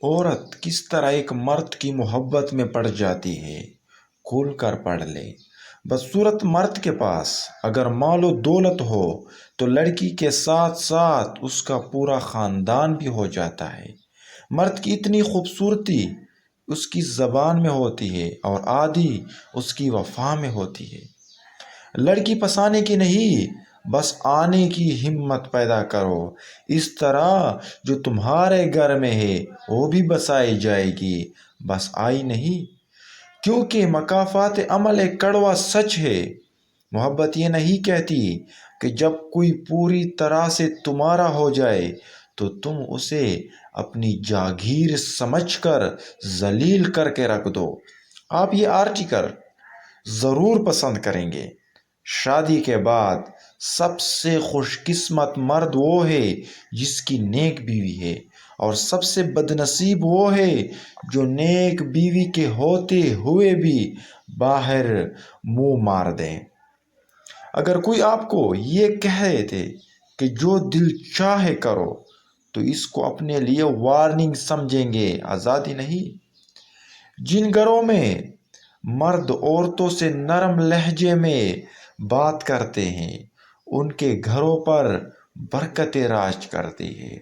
عورت کس طرح ایک مرد کی محبت میں پڑ جاتی ہے، کھول کر پڑھ لے۔ بدصورت مرد کے پاس اگر مال و دولت ہو تو لڑکی کے ساتھ ساتھ اس کا پورا خاندان بھی ہو جاتا ہے۔ مرد کی اتنی خوبصورتی اس کی زبان میں ہوتی ہے اور آدھی اس کی وفا میں ہوتی ہے۔ لڑکی پسانے کی نہیں، بس آنے کی ہمت پیدا کرو۔ اس طرح جو تمہارے گھر میں ہے وہ بھی بسائی جائے گی، بس آئی نہیں۔ کیونکہ مکافات عمل ایک کڑوا سچ ہے۔ محبت یہ نہیں کہتی کہ جب کوئی پوری طرح سے تمہارا ہو جائے تو تم اسے اپنی جاگیر سمجھ کر ذلیل کر کے رکھ دو۔ آپ یہ آرٹیکل ضرور پسند کریں گے۔ شادی کے بعد سب سے خوش قسمت مرد وہ ہے جس کی نیک بیوی ہے، اور سب سے بدنصیب وہ ہے جو نیک بیوی کے ہوتے ہوئے بھی باہر منہ مار دے۔ اگر کوئی آپ کو یہ کہے تھے کہ جو دل چاہے کرو تو اس کو اپنے لیے وارننگ سمجھیں گے، آزادی نہیں۔ جن گھروں میں مرد عورتوں سے نرم لہجے میں بات کرتے ہیں ان کے گھروں پر برکت راج کرتی ہے۔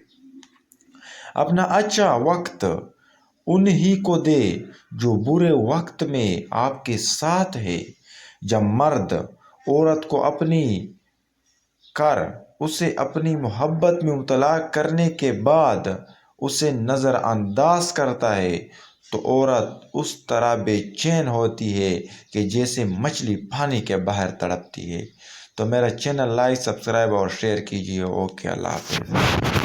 اپنا اچھا وقت انہی کو دے جو برے وقت میں آپ کے ساتھ ہے۔ جب مرد عورت کو اپنی کر اسے اپنی محبت میں مبتلا کرنے کے بعد اسے نظر انداز کرتا ہے تو عورت اس طرح بے چین ہوتی ہے کہ جیسے مچھلی پانی کے باہر تڑپتی ہے۔ تو میرا چینل لائک، سبسکرائب اور شیئر کیجیے۔ اوکے، اللہ حافظ۔